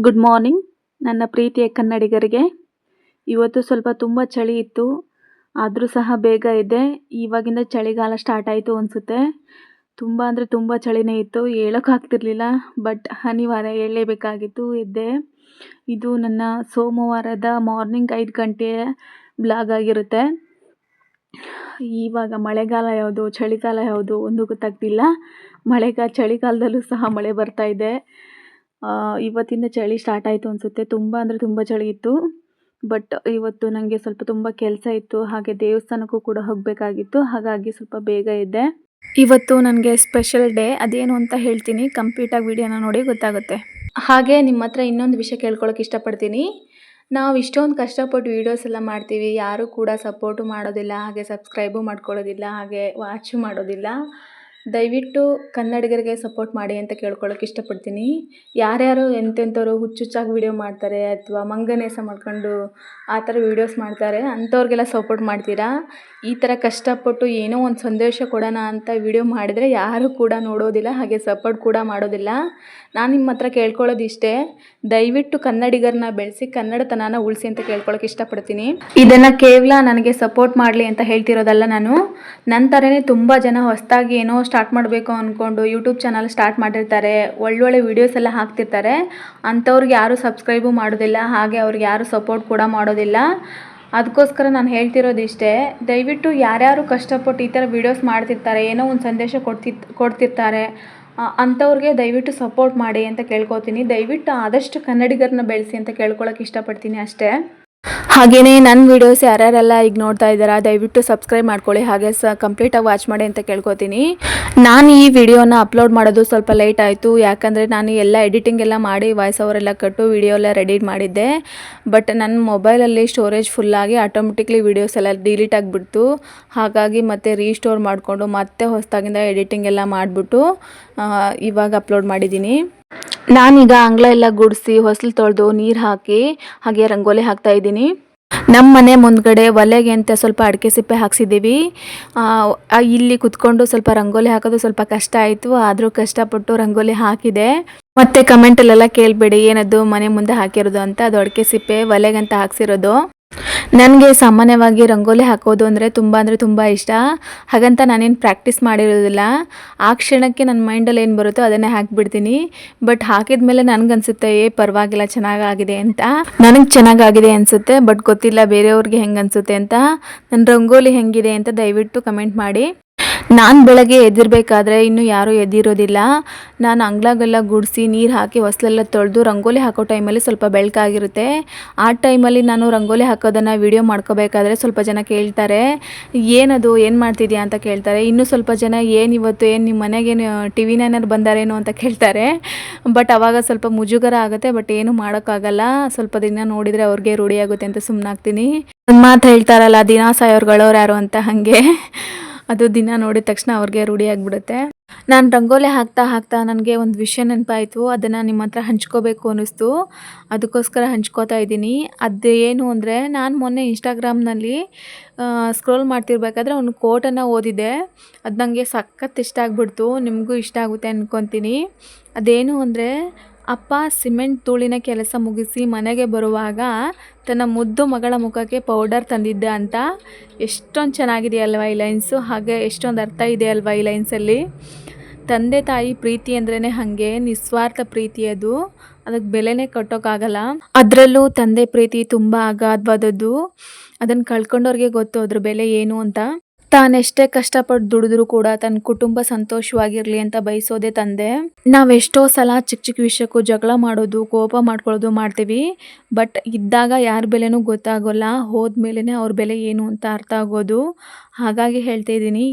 Good morning ನನ್ನ ಪ್ರೀತಿಯ ಕನ್ನಡಿಗರಿಗೆ. ಇವತ್ತು ಸ್ವಲ್ಪ ತುಂಬ ಚಳಿ ಇತ್ತು, ಆದರೂ ಸಹ ಬೇಗ ಎದ್ದೆ. ಇವಾಗಿಂದ ಚಳಿಗಾಲ ಸ್ಟಾರ್ಟ್ ಆಯಿತು ಅನಿಸುತ್ತೆ. ತುಂಬ ಅಂದರೆ ತುಂಬ ಚಳಿನೇ ಇತ್ತು, ಹೇಳೋಕ್ಕಾಗ್ತಿರ್ಲಿಲ್ಲ. ಬಟ್ ಅನಿವಾರ್ಯ, ಹೇಳಲೇಬೇಕಾಗಿತ್ತು, ಎದ್ದೆ. ಇದು ನನ್ನ ಸೋಮವಾರದ ಮಾರ್ನಿಂಗ್ 5 ಗಂಟೆಯ ಬ್ಲಾಗ್ ಆಗಿರುತ್ತೆ. ಇವಾಗ ಮಳೆಗಾಲ ಯಾವುದು ಚಳಿಗಾಲ ಯಾವುದು ಒಂದು ಗೊತ್ತಾಗ್ತಿಲ್ಲ. ಚಳಿಗಾಲದಲ್ಲೂ ಸಹ ಮಳೆ ಬರ್ತಾ ಇದೆ. ಇವತ್ತಿಂದ ಚಳಿ ಸ್ಟಾರ್ಟ್ ಆಯಿತು ಅನಿಸುತ್ತೆ. ತುಂಬ ಅಂದರೆ ತುಂಬ ಚಳಿ ಇತ್ತು. ಬಟ್ ಇವತ್ತು ನನಗೆ ಸ್ವಲ್ಪ ತುಂಬ ಕೆಲಸ ಇತ್ತು, ಹಾಗೆ ದೇವಸ್ಥಾನಕ್ಕೂ ಕೂಡ ಹೋಗಬೇಕಾಗಿತ್ತು. ಹಾಗಾಗಿ ಸ್ವಲ್ಪ ಬೇಗ ಎದ್ದೆ. ಇವತ್ತು ನನಗೆ ಸ್ಪೆಷಲ್ ಡೇ. ಅದೇನು ಅಂತ ಹೇಳ್ತೀನಿ, ಕಂಪ್ಲೀಟಾಗಿ ವಿಡಿಯೋನ ನೋಡಿ ಗೊತ್ತಾಗುತ್ತೆ. ಹಾಗೆ ನಿಮ್ಮ ಹತ್ರ ಇನ್ನೊಂದು ವಿಷಯ ಕೇಳ್ಕೊಳ್ಳೋಕೆ ಇಷ್ಟಪಡ್ತೀನಿ. ನಾವು ಇಷ್ಟೊಂದು ಕಷ್ಟಪಟ್ಟು ವೀಡಿಯೋಸ್ ಎಲ್ಲ ಮಾಡ್ತೀವಿ, ಯಾರೂ ಕೂಡ ಸಪೋರ್ಟು ಮಾಡೋದಿಲ್ಲ, ಹಾಗೆ ಸಬ್ಸ್ಕ್ರೈಬು ಮಾಡ್ಕೊಳ್ಳೋದಿಲ್ಲ, ಹಾಗೆ ವಾಚು ಮಾಡೋದಿಲ್ಲ. ದಯವಿಟ್ಟು ಕನ್ನಡಿಗರಿಗೆ ಸಪೋರ್ಟ್ ಮಾಡಿ ಅಂತ ಕೇಳ್ಕೊಳ್ಳೋಕೆ ಇಷ್ಟಪಡ್ತೀನಿ. ಯಾರ್ಯಾರು ಎಂತೆಂಥವ್ರು ಹುಚ್ಚುಚ್ಚಾಗಿ ವೀಡಿಯೋ ಮಾಡ್ತಾರೆ ಅಥವಾ ಮಂಗನೇಸ ಮಾಡ್ಕೊಂಡು ಆ ಥರ ವೀಡಿಯೋಸ್ ಮಾಡ್ತಾರೆ, ಅಂಥವ್ರಿಗೆಲ್ಲ ಸಪೋರ್ಟ್ ಮಾಡ್ತೀರಾ. ಈ ಥರ ಕಷ್ಟಪಟ್ಟು ಏನೋ ಒಂದು ಸಂದೇಶ ಕೊಡೋಣ ಅಂತ ವೀಡಿಯೋ ಮಾಡಿದರೆ ಯಾರೂ ಕೂಡ ನೋಡೋದಿಲ್ಲ, ಹಾಗೆ ಸಪೋರ್ಟ್ ಕೂಡ ಮಾಡೋದಿಲ್ಲ. ನಾನು ನಿಮ್ಮ ಹತ್ರ ಕೇಳ್ಕೊಳ್ಳೋದು ಇಷ್ಟೇ, ದಯವಿಟ್ಟು ಕನ್ನಡಿಗರನ್ನ ಬೆಳೆಸಿ ಕನ್ನಡತನನ ಉಳಿಸಿ ಅಂತ ಕೇಳ್ಕೊಳ್ಳೋಕೆ ಇಷ್ಟಪಡ್ತೀನಿ. ಇದನ್ನು ಕೇವಲ ನನಗೆ ಸಪೋರ್ಟ್ ಮಾಡಲಿ ಅಂತ ಹೇಳ್ತಿರೋದಲ್ಲ. ನನ್ನ ಥರನೇ ತುಂಬ ಜನ ಹೊಸದಾಗಿ ಏನೋ ಸ್ಟಾರ್ಟ್ ಮಾಡಬೇಕು ಅಂದ್ಕೊಂಡು ಯೂಟ್ಯೂಬ್ ಚಾನಲ್ ಸ್ಟಾರ್ಟ್ ಮಾಡಿರ್ತಾರೆ, ಒಳ್ಳೊಳ್ಳೆ ವೀಡಿಯೋಸ್ ಎಲ್ಲ ಹಾಕ್ತಿರ್ತಾರೆ. ಅಂಥವ್ರಿಗೆ ಯಾರೂ ಸಬ್ಸ್ಕ್ರೈಬು ಮಾಡೋದಿಲ್ಲ, ಹಾಗೆ ಅವ್ರಿಗೆ ಯಾರೂ ಸಪೋರ್ಟ್ ಕೂಡ ಮಾಡೋದಿಲ್ಲ. ಅದಕ್ಕೋಸ್ಕರ ನಾನು ಹೇಳ್ತಿರೋದು ಇಷ್ಟೇ, ದಯವಿಟ್ಟು ಯಾರ್ಯಾರು ಕಷ್ಟಪಟ್ಟು ಈ ಥರ ವೀಡಿಯೋಸ್ ಮಾಡ್ತಿರ್ತಾರೆ, ಏನೋ ಒಂದು ಸಂದೇಶ ಕೊಡ್ತಿರ್ತಾರೆ, ಅಂಥವ್ರಿಗೆ ದಯವಿಟ್ಟು ಸಪೋರ್ಟ್ ಮಾಡಿ ಅಂತ ಕೇಳ್ಕೊತೀನಿ. ದಯವಿಟ್ಟು ಆದಷ್ಟು ಕನ್ನಡಿಗರನ್ನ ಬೆಳೆಸಿ ಅಂತ ಕೇಳ್ಕೊಳ್ಳೋಕೆ ಇಷ್ಟಪಡ್ತೀನಿ ಅಷ್ಟೇ. ಹಾಗೆಯೇ ನನ್ನ ವೀಡಿಯೋಸ್ ಯಾರ್ಯಾರೆಲ್ಲ ಈಗ ನೋಡ್ತಾ ಇದ್ದಾರಾ, ದಯವಿಟ್ಟು ಸಬ್ಸ್ಕ್ರೈಬ್ ಮಾಡ್ಕೊಳ್ಳಿ, ಹಾಗೆ ಕಂಪ್ಲೀಟಾಗಿ ವಾಚ್ ಮಾಡಿ ಅಂತ ಕೇಳ್ಕೊತೀನಿ. ನಾನು ಈ ವಿಡಿಯೋನ ಅಪ್ಲೋಡ್ ಮಾಡೋದು ಸ್ವಲ್ಪ ಲೇಟ್ ಆಯಿತು, ಯಾಕಂದರೆ ನಾನು ಎಲ್ಲ ಎಡಿಟಿಂಗ್ ಎಲ್ಲ ಮಾಡಿ ವಾಯ್ಸ್ ಓವರೆಲ್ಲ ಕಟ್ಟು ವಿಡಿಯೋ ಎಲ್ಲ ರೆಡಿ ಮಾಡಿದ್ದೆ. ಬಟ್ ನನ್ನ ಮೊಬೈಲಲ್ಲಿ ಸ್ಟೋರೇಜ್ ಫುಲ್ಲಾಗಿ ಆಟೋಮೆಟಿಕ್ಲಿ ವೀಡಿಯೋಸ್ ಎಲ್ಲ ಡಿಲೀಟ್ ಆಗಿಬಿಡ್ತು. ಹಾಗಾಗಿ ಮತ್ತೆ ರೀಸ್ಟೋರ್ ಮಾಡಿಕೊಂಡು ಮತ್ತೆ ಹೊಸದಾಗಿಂದ ಎಡಿಟಿಂಗ್ ಎಲ್ಲ ಮಾಡಿಬಿಟ್ಟು ಇವಾಗ ಅಪ್ಲೋಡ್ ಮಾಡಿದ್ದೀನಿ. ನಾನೀಗ ಅಂಗಳ ಎಲ್ಲ ಗುಡಿಸಿ ಹೊಸಲು ತೊಳೆದು ನೀರು ಹಾಕಿ ಹಾಗೆ ರಂಗೋಲಿ ಹಾಕ್ತಾ ಇದ್ದೀನಿ. ನಮ್ಮ ಮನೆ ಮುಂದ್ಗಡೆ ಒಲೆಗೆ ಅಂತ ಸ್ವಲ್ಪ ಅಡಿಕೆ ಸಿಪ್ಪೆ ಹಾಕ್ಸಿದ್ದೀವಿ. ಇಲ್ಲಿ ಕುತ್ಕೊಂಡು ಸ್ವಲ್ಪ ರಂಗೋಲಿ ಹಾಕೋದು ಸ್ವಲ್ಪ ಕಷ್ಟ ಆಯಿತು, ಆದರೂ ಕಷ್ಟಪಟ್ಟು ರಂಗೋಲಿ ಹಾಕಿದೆ. ಮತ್ತು ಕಮೆಂಟಲ್ಲೆಲ್ಲ ಕೇಳಬೇಡಿ ಏನದು ಮನೆ ಮುಂದೆ ಹಾಕಿರೋದು ಅಂತ, ಅದು ಅಡಿಕೆ ಸಿಪ್ಪೆ ಒಲೆಗಂತ ಹಾಕ್ಸಿರೋದು. ನನಗೆ ಸಾಮಾನ್ಯವಾಗಿ ರಂಗೋಲಿ ಹಾಕೋದು ಅಂದರೆ ತುಂಬ ಇಷ್ಟ. ಹಾಗಂತ ನಾನೇನು ಪ್ರಾಕ್ಟೀಸ್ ಮಾಡಿರೋದಿಲ್ಲ, ಆ ಕ್ಷಣಕ್ಕೆ ನನ್ನ ಮೈಂಡಲ್ಲಿ ಏನು ಬರುತ್ತೋ ಅದನ್ನೇ ಹಾಕಿಬಿಡ್ತೀನಿ. ಬಟ್ ಹಾಕಿದ ಮೇಲೆ ನನಗನ್ಸುತ್ತೆ ಪರವಾಗಿಲ್ಲ ಚೆನ್ನಾಗಾಗಿದೆ ಅಂತ. ನನಗೆ ಚೆನ್ನಾಗಾಗಿದೆ ಅನಿಸುತ್ತೆ, ಬಟ್ ಗೊತ್ತಿಲ್ಲ ಬೇರೆಯವ್ರಿಗೆ ಹೆಂಗೆ ಅನಿಸುತ್ತೆ ಅಂತ. ನನ್ನ ರಂಗೋಲಿ ಹೆಂಗಿದೆ ಅಂತ ದಯವಿಟ್ಟು ಕಮೆಂಟ್ ಮಾಡಿ. ನಾನು ಬೆಳಗ್ಗೆ ಎದ್ದಿರಬೇಕಾದ್ರೆ ಇನ್ನೂ ಯಾರೂ ಎದ್ದಿರೋದಿಲ್ಲ. ನಾನು ಅಂಗಳಗೆಲ್ಲ ಗುಡಿಸಿ ನೀರು ಹಾಕಿ ಹೊಸಲೆಲ್ಲ ತೊಳೆದು ರಂಗೋಲಿ ಹಾಕೋ ಟೈಮಲ್ಲಿ ಸ್ವಲ್ಪ ಬೆಳಕಾಗಿರುತ್ತೆ. ಆ ಟೈಮಲ್ಲಿ ನಾನು ರಂಗೋಲಿ ಹಾಕೋದನ್ನು ವಿಡಿಯೋ ಮಾಡ್ಕೋಬೇಕಾದ್ರೆ ಸ್ವಲ್ಪ ಜನ ಕೇಳ್ತಾರೆ, ಏನದು ಏನು ಮಾಡ್ತಿದ್ಯಾ ಅಂತ ಕೇಳ್ತಾರೆ. ಇನ್ನೂ ಸ್ವಲ್ಪ ಜನ ಇವತ್ತು ನಿಮ್ಮ ಮನೆಗೇನು ಟಿ ವಿ ನೈನರ್ ಬಂದಾರೇನೋ ಅಂತ ಕೇಳ್ತಾರೆ. ಬಟ್ ಆವಾಗ ಸ್ವಲ್ಪ ಮುಜುಗರ ಆಗುತ್ತೆ, ಬಟ್ ಏನು ಮಾಡೋಕ್ಕಾಗಲ್ಲ. ಸ್ವಲ್ಪ ದಿನ ನೋಡಿದರೆ ಅವ್ರಿಗೆ ರೂಢಿ ಆಗುತ್ತೆ ಅಂತ ಸುಮ್ಮನಾಗ್ತೀನಿ. ಒಂದು ಮಾತು ಹೇಳ್ತಾರಲ್ಲ, ದಿನ ಸಾಯೋರ್ಗಳವ್ರು ಯಾರು ಅಂತ, ಹಾಗೆ ಅದು ದಿನ ನೋಡಿದ ತಕ್ಷಣ ಅವ್ರಿಗೆ ರೂಢಿ ಆಗಿಬಿಡುತ್ತೆ. ನಾನು ರಂಗೋಲಿ ಹಾಕ್ತಾ ನನಗೆ ಒಂದು ವಿಷಯ ನೆನಪಾಯಿತು, ಅದನ್ನು ನಿಮ್ಮ ಹತ್ರ ಹಂಚ್ಕೋಬೇಕು ಅನ್ನಿಸ್ತು, ಅದಕ್ಕೋಸ್ಕರ ಹಂಚ್ಕೋತಾ ಇದ್ದೀನಿ. ಅದು ಏನು ಅಂದರೆ, ನಾನು ಮೊನ್ನೆ ಇನ್ಸ್ಟಾಗ್ರಾಮ್ನಲ್ಲಿ ಸ್ಕ್ರೋಲ್ ಮಾಡ್ತಿರ್ಬೇಕಾದ್ರೆ ಒಂದು ಕೋಟನ್ನು ಓದಿದೆ. ಅದು ನನಗೆ ಸಖತ್ ಇಷ್ಟ ಆಗಿಬಿಡ್ತು, ನಿಮಗೂ ಇಷ್ಟ ಆಗುತ್ತೆ ಅಂದ್ಕೊತೀನಿ. ಅದೇನು ಅಂದರೆ, ಅಪ್ಪ ಸಿಮೆಂಟ್ ಧೂಳಿನ ಕೆಲಸ ಮುಗಿಸಿ ಮನೆಗೆ ಬರುವಾಗ ತನ್ನ ಮುದ್ದು ಮಗಳ ಮುಖಕ್ಕೆ ಪೌಡರ್ ತಂದಿದ್ದ ಅಂತ. ಎಷ್ಟೊಂದು ಚೆನ್ನಾಗಿದೆಯಲ್ವ ಈ ಲೈನ್ಸು, ಹಾಗೆ ಎಷ್ಟೊಂದು ಅರ್ಥ ಇದೆ ಅಲ್ವ ಈ ಲೈನ್ಸಲ್ಲಿ. ತಂದೆ ತಾಯಿ ಪ್ರೀತಿ ಅಂದ್ರೇ ಹಾಗೆ ನಿಸ್ವಾರ್ಥ ಪ್ರೀತಿ, ಅದಕ್ಕೆ ಬೆಲೆನೇ ಕಟ್ಟೋಕ್ಕಾಗಲ್ಲ. ಅದರಲ್ಲೂ ತಂದೆ ಪ್ರೀತಿ ತುಂಬ ಅಗಾಧವಾದದ್ದು, ಅದನ್ನು ಕಳ್ಕೊಂಡವ್ರಿಗೆ ಗೊತ್ತು ಅದ್ರ ಬೆಲೆ ಏನು ಅಂತ. ತಾನೆಷ್ಟೇ ಕಷ್ಟಪಟ್ಟು ದುಡಿದ್ರೂ ಕೂಡ ತನ್ನ ಕುಟುಂಬ ಸಂತೋಷವಾಗಿರಲಿ ಅಂತ ಬಯಸೋದೇ ತಂದೆ. ನಾವೆಷ್ಟೋ ಸಲ ಚಿಕ್ಕ ವಿಷಯಕ್ಕೂ ಜಗಳ ಮಾಡೋದು, ಕೋಪ ಮಾಡ್ಕೊಳ್ಳೋದು ಮಾಡ್ತೀವಿ. ಬಟ್ ಇದ್ದಾಗ ಯಾರ ಬೆಲೆನೂ ಗೊತ್ತಾಗೋಲ್ಲ, ಹೋದ್ಮೇಲೆ ಅವ್ರ ಬೆಲೆ ಏನು ಅಂತ ಅರ್ಥ ಆಗೋದು. ಹಾಗಾಗಿ ಹೇಳ್ತಾ ಇದ್ದೀನಿ,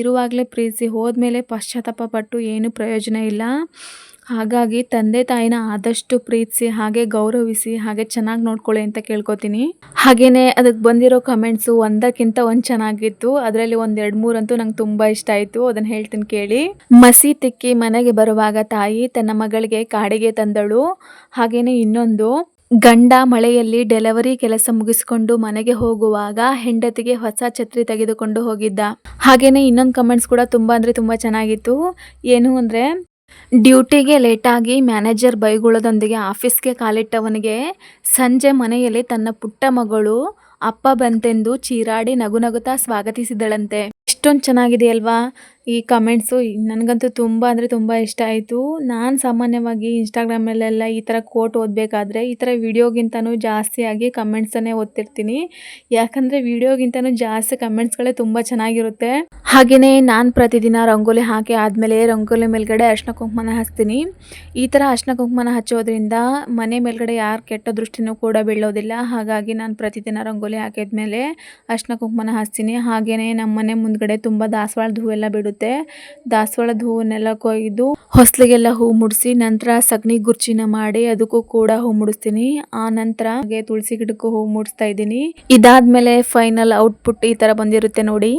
ಇರುವಾಗಲೇ ಪ್ರೀತಿಸಿ ಹೋದ್ಮೇಲೆ ಪಶ್ಚಾತ್ತಾಪ ಪಟ್ಟು ಏನೂ ಪ್ರಯೋಜನ ಇಲ್ಲ. ಹಾಗಾಗಿ ತಂದೆ ತಾಯಿನ ಆದಷ್ಟು ಪ್ರೀತಿಸಿ, ಹಾಗೆ ಗೌರವಿಸಿ, ಹಾಗೆ ಚೆನ್ನಾಗಿ ನೋಡ್ಕೊಳ್ಳಿ ಅಂತ ಕೇಳ್ಕೊತೀನಿ. ಹಾಗೆಯೇ ಅದಕ್ಕೆ ಬಂದಿರೋ ಕಮೆಂಟ್ಸು ಒಂದಕ್ಕಿಂತ ಒಂದು ಚೆನ್ನಾಗಿತ್ತು. ಅದರಲ್ಲಿ ಒಂದು 2-3 ಅಂತೂ ನಂಗೆ ತುಂಬ ಇಷ್ಟ ಆಯಿತು, ಅದನ್ನು ಹೇಳ್ತೀನಿ ಕೇಳಿ. ಮಸಿ ತಿಕ್ಕಿ ಮನೆಗೆ ಬರುವಾಗ ತಾಯಿ ತನ್ನ ಮಗಳಿಗೆ ಕಾಡಿಗೆ ತಂದಳು. ಹಾಗೆಯೇ ಇನ್ನೊಂದು, ಗಂಡ ಮಳೆಯಲ್ಲಿ ಡೆಲಿವರಿ ಕೆಲಸ ಮುಗಿಸಿಕೊಂಡು ಮನೆಗೆ ಹೋಗುವಾಗ ಹೆಂಡತಿಗೆ ಹೊಸ ಛತ್ರಿ ತೆಗೆದುಕೊಂಡು ಹೋಗಿದ್ದ. ಹಾಗೆಯೇ ಇನ್ನೊಂದು ಕಮೆಂಟ್ಸ್ ಕೂಡ ತುಂಬ ಚೆನ್ನಾಗಿತ್ತು. ಏನು ಅಂದರೆ, ಡ್ಯೂಟಿಗೆ ಲೇಟಾಗಿ ಮ್ಯಾನೇಜರ್ ಬೈಗುಳದೊಂದಿಗೆ ಆಫೀಸ್ಗೆ ಕಾಲಿಟ್ಟವನಿಗೆ ಸಂಜೆ ಮನೆಯಲ್ಲಿ ತನ್ನ ಪುಟ್ಟ ಮಗಳು ಅಪ್ಪ ಬಂತೆಂದು ಚೀರಾಡಿ ನಗುನಗುತ್ತಾ ಸ್ವಾಗತಿಸಿದಳಂತೆ. ಎಷ್ಟೊಂದು ಚೆನ್ನಾಗಿದೆ ಅಲ್ವಾ ಈ ಕಮೆಂಟ್ಸು. ನನಗಂತೂ ತುಂಬ ಅಂದರೆ ತುಂಬ ಇಷ್ಟ ಆಯಿತು. ನಾನು ಸಾಮಾನ್ಯವಾಗಿ ಇನ್ಸ್ಟಾಗ್ರಾಮಲ್ಲೆಲ್ಲ ಈ ಥರ ಕೋಟ್ ಓದಬೇಕಾದ್ರೆ ಈ ಥರ ವಿಡಿಯೋಗಿಂತನೂ ಜಾಸ್ತಿಯಾಗಿ ಕಮೆಂಟ್ಸನ್ನೇ ಓದ್ತಿರ್ತೀನಿ. ಯಾಕಂದರೆ ವಿಡಿಯೋಗಿಂತನೂ ಜಾಸ್ತಿ ಕಮೆಂಟ್ಸ್ಗಳೇ ತುಂಬ ಚೆನ್ನಾಗಿರುತ್ತೆ. ಹಾಗೆಯೇ ನಾನು ಪ್ರತಿದಿನ ರಂಗೋಲಿ ಹಾಕಿ ಆದಮೇಲೆ ರಂಗೋಲಿ ಮೇಲ್ಗಡೆ ಅರಿಶಿನ ಕುಂಕುಮನ ಹಚ್ತೀನಿ. ಈ ಥರ ಅರಿಶಿನ ಕುಂಕುಮನ ಹಚ್ಚೋದ್ರಿಂದ ಮನೆ ಮೇಲ್ಗಡೆ ಯಾರು ಕೆಟ್ಟ ದೃಷ್ಟಿನೂ ಕೂಡ ಬೀಳೋದಿಲ್ಲ. ಹಾಗಾಗಿ ನಾನು ಪ್ರತಿದಿನ ರಂಗೋಲಿ ಹಾಕಿದ್ಮೇಲೆ ಅರಿಶಿನ ಕುಂಕುಮನ ಹಚ್ತೀನಿ. ಹಾಗೆಯೇ ನಮ್ಮ ಮನೆ ಮುಂದ್ಗಡೆ ತುಂಬ ದಾಸವಾಳದ ಹೂವೆಲ್ಲ ಬಿಡುತ್ತೆ. ದಾಸವಾಳದ ಹೂವನ್ನೆಲ್ಲ ಕೊಯ್ದು ಹೊಸ್ಲಿಗೆಲ್ಲ ಹೂ ಮುಡಿಸಿ ನಂತರ ಸಗಣಿ ಗುರ್ಚಿನ ಮಾಡಿ ಅದಕ್ಕೂ ಕೂಡ ಹೂ ಮುಡಿಸ್ತೀನಿ. ಆ ನಂತರ ಹಾಗೆ ತುಳಸಿ ಗಿಡಕ್ಕೂ ಹೂ ಮುಡಿಸ್ತಾ ಇದ್ದೀನಿ. ಇದಾದ್ಮೇಲೆ ಫೈನಲ್ ಔಟ್ಪುಟ್ ಈ ಥರ ಬಂದಿರುತ್ತೆ ನೋಡಿ.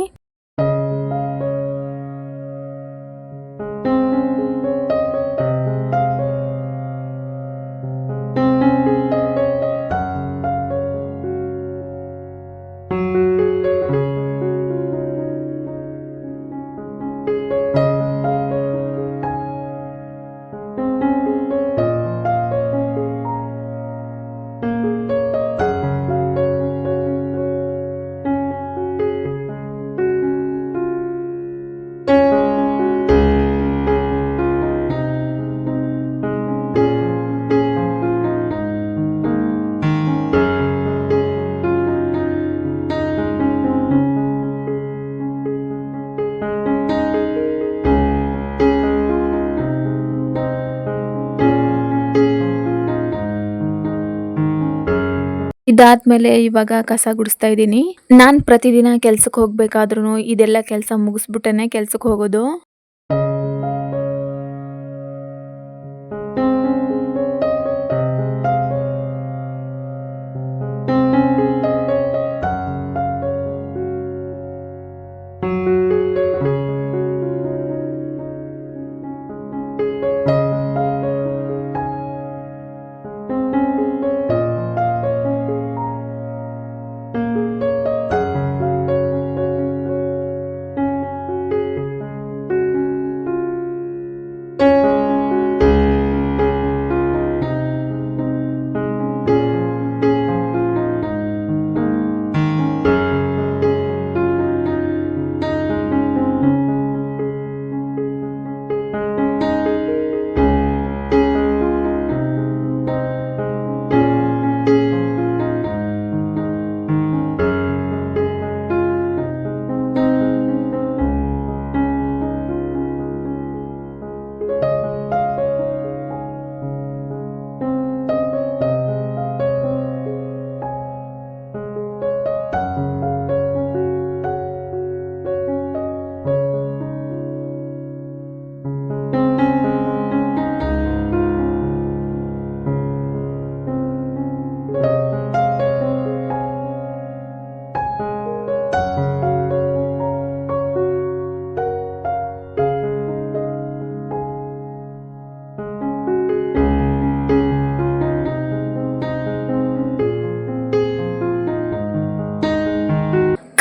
ಇದಾದ್ಮೇಲೆ ಇವಾಗ ಕಸ ಗುಡಿಸ್ತಾ ಇದ್ದೀನಿ. ನಾನು ಪ್ರತಿದಿನ ಕೆಲ್ಸಕ್ಕೆ ಹೋಗ್ಬೇಕಾದ್ರೂ ಇದೆಲ್ಲ ಕೆಲಸ ಮುಗಿಸ್ಬಿಟ್ಟೇನೆ ಕೆಲ್ಸಕ್ಕೆ ಹೋಗೋದು.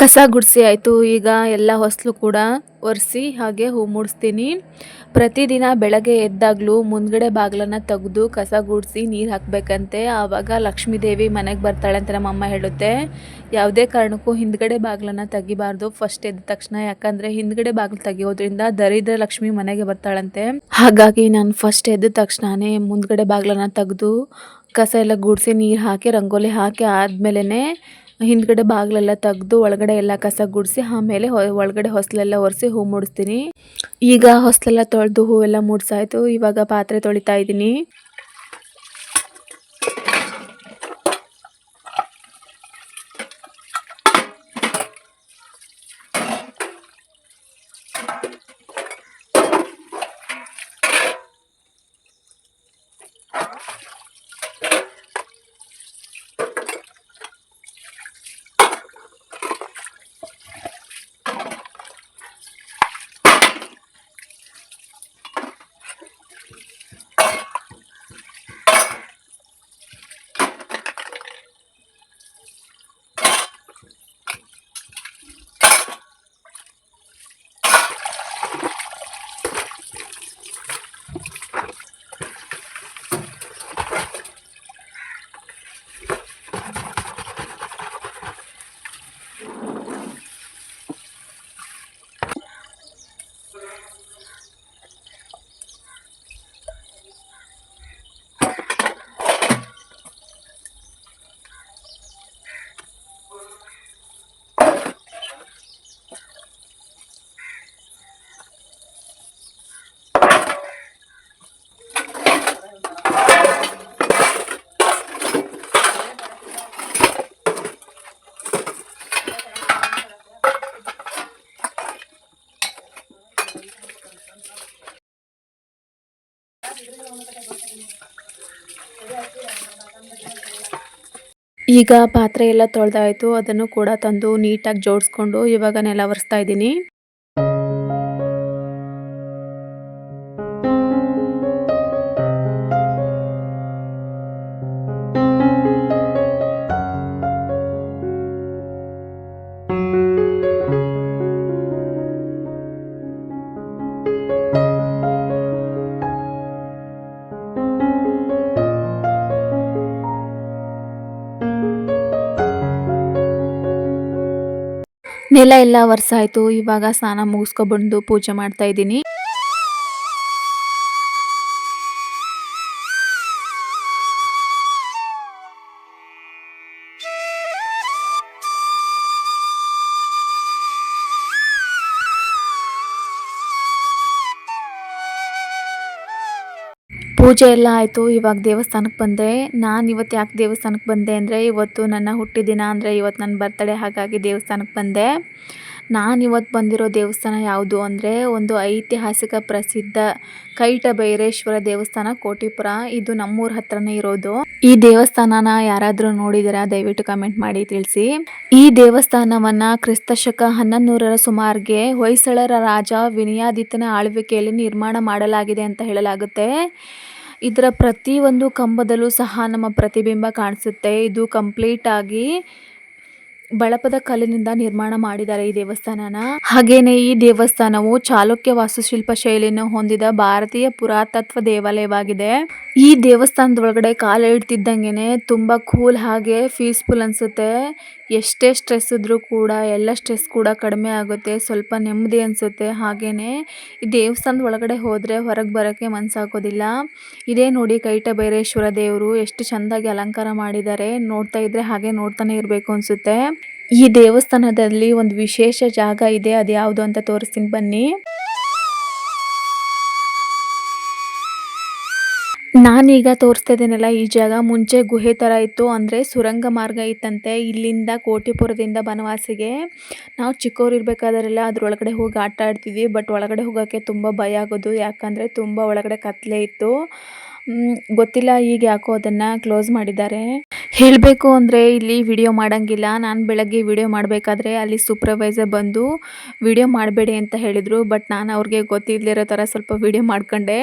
ಕಸ ಗುಡಿಸಿ ಆಯಿತು. ಈಗ ಎಲ್ಲ ಹೊಸಲು ಕೂಡ ಒರೆಸಿ ಹಾಗೆ ಹೂ ಮೂಡಿಸ್ತೀನಿ. ಪ್ರತಿದಿನ ಬೆಳಗ್ಗೆ ಎದ್ದಾಗಲೂ ಮುಂದ್ಗಡೆ ಬಾಗಿಲನ್ನು ತೆಗೆದು ಕಸ ಗುಡಿಸಿ ನೀರು ಹಾಕಬೇಕಂತೆ. ಆವಾಗ ಲಕ್ಷ್ಮೀದೇವಿ ಮನೆಗೆ ಬರ್ತಾಳೆ ಅಂತ ನಮ್ಮಮ್ಮ ಹೇಳುತ್ತೆ. ಯಾವುದೇ ಕಾರಣಕ್ಕೂ ಹಿಂದ್ಗಡೆ ಬಾಗಿಲನ್ನು ತೆಗಿಬಾರ್ದು ಫಸ್ಟ್ ಎದ್ದ ತಕ್ಷಣ. ಯಾಕಂದರೆ ಹಿಂದ್ಗಡೆ ಬಾಗಿಲು ತೆಗಿಯೋದ್ರಿಂದ ದರಿದ್ರ ಲಕ್ಷ್ಮಿ ಮನೆಗೆ ಬರ್ತಾಳಂತೆ. ಹಾಗಾಗಿ ನಾನು ಫಸ್ಟ್ ಎದ್ದ ತಕ್ಷಣವೇ ಮುಂದ್ಗಡೆ ಬಾಗಿಲನ್ನು ತೆಗೆದು ಕಸ ಎಲ್ಲ ಗುಡಿಸಿ ನೀರು ಹಾಕಿ ರಂಗೋಲಿ ಹಾಕಿ ಆದಮೇಲೆ ಹಿಂದ್ಗಡೆ ಬಾಗಿಲೆಲ್ಲ ತೆಗೆದು ಒಳಗಡೆ ಎಲ್ಲ ಕಸ ಗುಡಿಸಿ ಆಮೇಲೆ ಒಳಗಡೆ ಹೊಸಲೆಲ್ಲ ಒರೆಸಿ ಹೂ ಮೂಡಿಸ್ತೀನಿ. ಈಗ ಹೊಸಲೆಲ್ಲ ತೊಳೆದು ಹೂವೆಲ್ಲ ಮೂಡಿಸಾಯ್ತು. ಇವಾಗ ಪಾತ್ರೆ ತೊಳಿತಾ ಇದ್ದೀನಿ. ಈಗ ಪಾತ್ರೆ ಎಲ್ಲ ತೊಳೆದಾಯಿತು, ಅದನ್ನು ಕೂಡ ತಂದು ನೀಟಾಗಿ ಜೋಡಿಸ್ಕೊಂಡು ಇವಾಗ ನೆಲ ಒರೆಸ್ತಾ ಇದ್ದೀನಿ. ನೆಲ ಎಲ್ಲ ಒರೆಸಾಯ್ತು. ಇವಾಗ ಸ್ನಾನ ಮುಗಿಸ್ಕೊಬಂದು ಪೂಜೆ ಮಾಡ್ತಾ ಇದ್ದೀನಿ. ಪೂಜೆ ಎಲ್ಲ ಆಯಿತು. ಇವಾಗ ದೇವಸ್ಥಾನಕ್ಕೆ ಬಂದೆ. ನಾನು ಇವತ್ತು ಯಾಕೆ ದೇವಸ್ಥಾನಕ್ಕೆ ಬಂದೆ ಅಂದರೆ, ಇವತ್ತು ನನ್ನ ಹುಟ್ಟಿದಿನ, ಅಂದರೆ ಇವತ್ತು ನನ್ನ ಬರ್ತಡೇ. ಹಾಗಾಗಿ ದೇವಸ್ಥಾನಕ್ಕೆ ಬಂದೆ. ನಾನು ಇವತ್ತು ಬಂದಿರೋ ದೇವಸ್ಥಾನ ಯಾವುದು ಅಂದರೆ, ಒಂದು ಐತಿಹಾಸಿಕ ಪ್ರಸಿದ್ಧ ಕೈಟ ಭೈರೇಶ್ವರ ದೇವಸ್ಥಾನ, ಕೋಟಿಪುರ. ಇದು ನಮ್ಮೂರ ಹತ್ರನೇ ಇರೋದು. ಈ ದೇವಸ್ಥಾನನ ಯಾರಾದರೂ ನೋಡಿದ್ದೀರಾ? ದಯವಿಟ್ಟು ಕಮೆಂಟ್ ಮಾಡಿ ತಿಳಿಸಿ. ಈ ದೇವಸ್ಥಾನವನ್ನ ಕ್ರಿಸ್ತಶಕ 1100ರ ಸುಮಾರಿಗೆ ಹೊಯ್ಸಳರ ರಾಜ ವಿನಯಾದಿತ್ಯನ ಆಳ್ವಿಕೆಯಲ್ಲಿ ನಿರ್ಮಾಣ ಮಾಡಲಾಗಿದೆ ಅಂತ ಹೇಳಲಾಗುತ್ತೆ. ಇದರ ಪ್ರತಿಯೊಂದು ಕಂಬದಲ್ಲೂ ಸಹ ನಮ್ಮ ಪ್ರತಿಬಿಂಬ ಕಾಣಿಸುತ್ತೆ. ಇದು ಕಂಪ್ಲೀಟ್ ಆಗಿ ಬಳಪದ ಕಲ್ಲಿನಿಂದ ನಿರ್ಮಾಣ ಮಾಡಿದ್ದಾರೆ ಈ ದೇವಸ್ಥಾನನ. ಹಾಗೇನೆ ಈ ದೇವಸ್ಥಾನವು ಚಾಲುಕ್ಯ ವಾಸ್ತುಶಿಲ್ಪ ಶೈಲಿಯನ್ನು ಹೊಂದಿದ ಭಾರತೀಯ ಪುರಾತತ್ವ ದೇವಾಲಯವಾಗಿದೆ. ಈ ದೇವಸ್ಥಾನದ ಒಳಗಡೆ ಕಾಲ ಇಡ್ತಿದ್ದಂಗೆನೆ ತುಂಬಾ ಕೂಲ್ ಹಾಗೆ ಪೀಸ್ಫುಲ್ ಅನ್ಸುತ್ತೆ. ಎಷ್ಟೇ ಸ್ಟ್ರೆಸ್ ಇದ್ರೂ ಕೂಡ ಎಲ್ಲ ಸ್ಟ್ರೆಸ್ ಕೂಡ ಕಡಿಮೆ ಆಗುತ್ತೆ. ಸ್ವಲ್ಪ ನೆಮ್ಮದಿ ಅನ್ಸುತ್ತೆ. ಹಾಗೇನೆ ಈ ದೇವಸ್ಥಾನದ ಒಳಗಡೆ ಹೋದ್ರೆ ಹೊರಗೆ ಬರೋಕ್ಕೆ ಮನಸ್ಸಾಗೋದಿಲ್ಲ. ಇದೇ ನೋಡಿ ಕೈಟ ಭೈರೇಶ್ವರ ದೇವರು ಎಷ್ಟು ಚೆಂದಾಗಿ ಅಲಂಕಾರ ಮಾಡಿದ್ದಾರೆ. ನೋಡ್ತಾ ಇದ್ರೆ ಹಾಗೆ ನೋಡ್ತಾನೆ ಇರಬೇಕು ಅನ್ಸುತ್ತೆ. ಈ ದೇವಸ್ಥಾನದಲ್ಲಿ ಒಂದು ವಿಶೇಷ ಜಾಗ ಇದೆ. ಅದು ಯಾವುದು ಅಂತ ತೋರಿಸ್ತೀನಿ ಬನ್ನಿ. ನಾನೀಗ ತೋರಿಸ್ತಾ ಇದ್ದೀನಲ್ಲ, ಈ ಜಾಗ ಮುಂಚೆ ಗುಹೆ ಥರ ಇತ್ತು. ಅಂದರೆ ಸುರಂಗ ಮಾರ್ಗ ಇತ್ತಂತೆ. ಇಲ್ಲಿಂದ ಕೋಟಿಪುರದಿಂದ ಬನವಾಸಿಗೆ ನಾವು ಚಿಕ್ಕವ್ರು ಇರಬೇಕಾದ್ರೆಲ್ಲ ಅದರೊಳಗಡೆ ಹೋಗಿ ಆಟ ಆಡ್ತಿದ್ವಿ. ಬಟ್ ಒಳಗಡೆ ಹೋಗೋಕ್ಕೆ ತುಂಬ ಭಯ ಆಗೋದು. ಯಾಕಂದರೆ ತುಂಬ ಒಳಗಡೆ ಕತ್ತಲೆ ಇತ್ತು. ಗೊತ್ತಿಲ್ಲ, ಈಗ ಯಾಕೋ ಅದನ್ನು ಕ್ಲೋಸ್ ಮಾಡಿದ್ದಾರೆ. ಹೇಳಬೇಕು ಅಂದರೆ ಇಲ್ಲಿ ವಿಡಿಯೋ ಮಾಡೋಂಗಿಲ್ಲ. ನಾನು ಬೆಳಗ್ಗೆ ವಿಡಿಯೋ ಮಾಡಬೇಕಾದ್ರೆ ಅಲ್ಲಿ ಸೂಪರ್ವೈಸರ್ ಬಂದು ವಿಡಿಯೋ ಮಾಡಬೇಡಿ ಅಂತ ಹೇಳಿದರು. ಬಟ್ ನಾನು ಅವ್ರಿಗೆ ಗೊತ್ತಿಲ್ಲದಿರೋ ಥರ ಸ್ವಲ್ಪ ವಿಡಿಯೋ ಮಾಡ್ಕೊಂಡೆ.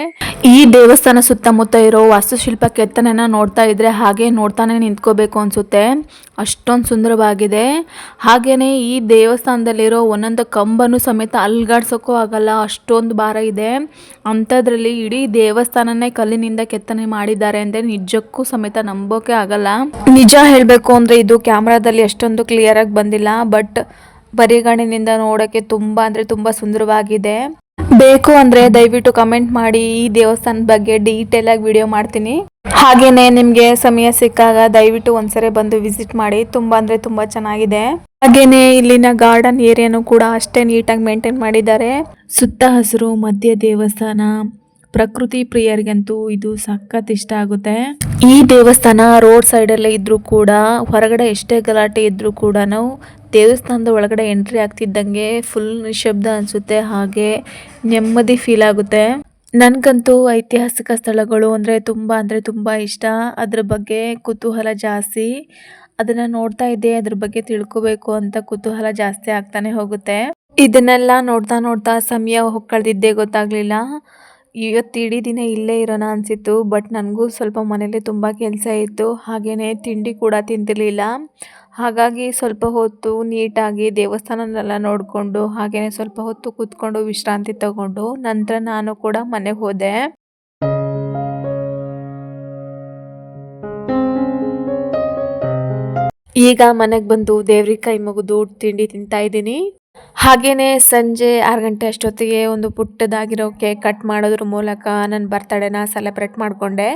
ಈ ದೇವಸ್ಥಾನ ಸುತ್ತಮುತ್ತ ಇರೋ ವಾಸ್ತುಶಿಲ್ಪ ಕೆತ್ತನೆನ ನೋಡ್ತಾ ಇದ್ದರೆ ಹಾಗೆ ನೋಡ್ತಾನೆ ನಿಂತ್ಕೋಬೇಕು ಅನಿಸುತ್ತೆ. ಅಷ್ಟೊಂದು ಸುಂದರವಾಗಿದೆ. ಹಾಗೆಯೇ ಈ ದೇವಸ್ಥಾನದಲ್ಲಿರೋ ಒಂದೊಂದು ಕಂಬನೂ ಸಮೇತ ಅಲ್ಗಾಡ್ಸೋಕ್ಕೂ ಆಗಲ್ಲ, ಅಷ್ಟೊಂದು ಭಾರ ಇದೆ. ಅಂಥದ್ರಲ್ಲಿ ಇಡೀ ದೇವಸ್ಥಾನನೇ ಕಲ್ಲಿನಿಂದ ಕೆತ್ತನೆ ಮಾಡಿದ್ದಾರೆ ಅಂದರೆ ನಿಜಕ್ಕೂ ಸಮೇತ ನಂಬೋಕೆ ಆಗಲ್ಲ. ನಿಜ ಹೇಳಬೇಕು ಅಂದರೆ ಇದು ಕ್ಯಾಮ್ರಾದಲ್ಲಿ ಅಷ್ಟೊಂದು ಕ್ಲಿಯರಾಗಿ ಬಂದಿಲ್ಲ. ಬಟ್ ಬರಿಗಣ್ಣಿನಿಂದ ನೋಡೋಕ್ಕೆ ತುಂಬ ಅಂದರೆ ತುಂಬ ಸುಂದರವಾಗಿದೆ. ಬೇಕು ಅಂದರೆ ದಯವಿಟ್ಟು ಕಮೆಂಟ್ ಮಾಡಿ. ಈ ದೇವಸ್ಥಾನದ ಬಗ್ಗೆ ಡೀಟೇಲ್ ಆಗಿ ವಿಡಿಯೋ ಮಾಡ್ತೀನಿ. ಹಾಗೇನೆ ನಿಮಗೆ ಸಮಯ ಸಿಕ್ಕಾಗ ದಯವಿಟ್ಟು ಒಂದ್ಸರಿ ಬಂದು ವಿಸಿಟ್ ಮಾಡಿ. ತುಂಬ ಅಂದರೆ ತುಂಬ ಚೆನ್ನಾಗಿದೆ. ಹಾಗೇನೆ ಇಲ್ಲಿನ ಗಾರ್ಡನ್ ಏರಿಯಾನು ಕೂಡ ಅಷ್ಟೇ ನೀಟಾಗಿ ಮೇಂಟೈನ್ ಮಾಡಿದ್ದಾರೆ. ಸುತ್ತ ಹಸಿರು, ಮಧ್ಯ ದೇವಸ್ಥಾನ. ಪ್ರಕೃತಿ ಪ್ರಿಯರಿಗಂತೂ ಇದು ಸಖತ್ ಇಷ್ಟ ಆಗುತ್ತೆ. ಈ ದೇವಸ್ಥಾನ ರೋಡ್ ಸೈಡಲ್ಲೇ ಇದ್ರೂ ಕೂಡ, ಹೊರಗಡೆ ಎಷ್ಟೇ ಗಲಾಟೆ ಇದ್ರೂ ಕೂಡ ನಾವು ದೇವಸ್ಥಾನದ ಒಳಗಡೆ ಎಂಟ್ರಿ ಆಗ್ತಿದ್ದಂಗೆ ಫುಲ್ ನಿಶಬ್ದ ಅನಿಸುತ್ತೆ. ಹಾಗೆ ನೆಮ್ಮದಿ ಫೀಲ್ ಆಗುತ್ತೆ. ನನಗಂತೂ ಐತಿಹಾಸಿಕ ಸ್ಥಳಗಳು ಅಂದರೆ ತುಂಬ ಇಷ್ಟ. ಅದ್ರ ಬಗ್ಗೆ ಕುತೂಹಲ ಜಾಸ್ತಿ. ಅದನ್ನು ನೋಡ್ತಾ ಇದ್ದೆ, ಅದ್ರ ಬಗ್ಗೆ ತಿಳ್ಕೋಬೇಕು ಅಂತ ಕುತೂಹಲ ಜಾಸ್ತಿ ಆಗ್ತಾನೆ ಹೋಗುತ್ತೆ. ಇದನ್ನೆಲ್ಲ ನೋಡ್ತಾ ಸಮಯ ಕಳೆದಿದ್ದೇ ಗೊತ್ತಾಗಲಿಲ್ಲ. ಇವತ್ತು ಇಡೀ ದಿನ ಇಲ್ಲೇ ಇರೋಣ ಅನಿಸಿತ್ತು. ಬಟ್ ನನಗೂ ಸ್ವಲ್ಪ ಮನೇಲಿ ತುಂಬ ಕೆಲಸ ಇತ್ತು. ಹಾಗೆಯೇ ತಿಂಡಿ ಕೂಡ ತಿಂದಿರಲಿಲ್ಲ. ಹಾಗಾಗಿ ಸ್ವಲ್ಪ ಹೊತ್ತು ನೀಟಾಗಿ ದೇವಸ್ಥಾನನೆಲ್ಲ ನೋಡಿಕೊಂಡು ಹಾಗೆಯೇ ಸ್ವಲ್ಪ ಹೊತ್ತು ಕೂತ್ಕೊಂಡು ವಿಶ್ರಾಂತಿ ತಗೊಂಡು ನಂತರ ನಾನು ಕೂಡ ಮನೆಗೆ ಹೋದೆ. ಈಗ ಮನೆಗೆ ಬಂದು ದೇವ್ರಿಗೆ ಕೈ ಮುಗಿದು ತಿಂಡಿ ತಿಂತಾ ಇದ್ದೀನಿ. ಹಾಗೆಯೇ ಸಂಜೆ 6 ಗಂಟೆ ಅಷ್ಟೊತ್ತಿಗೆ ಒಂದು ಪುಟ್ಟದಾಗಿರೋ ಕೇಕ್ ಕಟ್ ಮಾಡೋದ್ರ ಮೂಲಕ ನನ್ನ ಬರ್ತಡೇನ ಸೆಲೆಬ್ರೇಟ್ ಮಾಡಿಕೊಂಡೆ.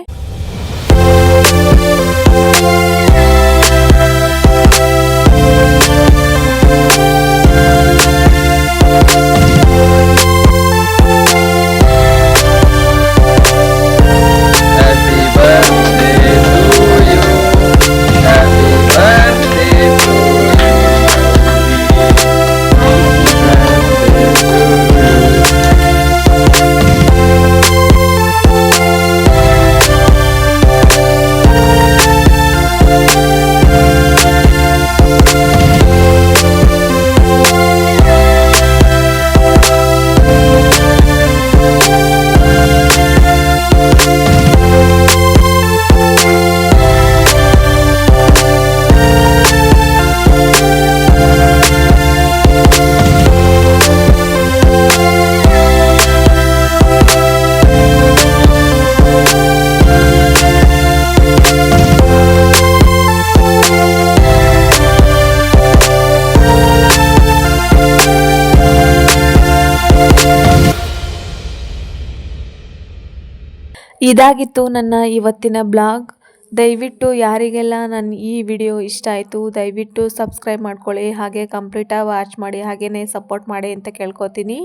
ಇದಾಗಿತ್ತು ನನ್ನ ಇವತ್ತಿನ ಬ್ಲಾಗ್. ದಯವಿಟ್ಟು ಯಾರಿಗೆಲ್ಲ ನನ್ನ ಈ ವಿಡಿಯೋ ಇಷ್ಟ ಆಯಿತು ದಯವಿಟ್ಟು ಸಬ್ಸ್ಕ್ರೈಬ್ ಮಾಡ್ಕೊಳ್ಳಿ, ಹಾಗೆ ಕಂಪ್ಲೀಟಾಗಿ ವಾಚ್ ಮಾಡಿ, ಹಾಗೆಯೇ ಸಪೋರ್ಟ್ ಮಾಡಿ ಅಂತ ಕೇಳ್ಕೊತೀನಿ.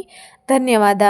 ಧನ್ಯವಾದ.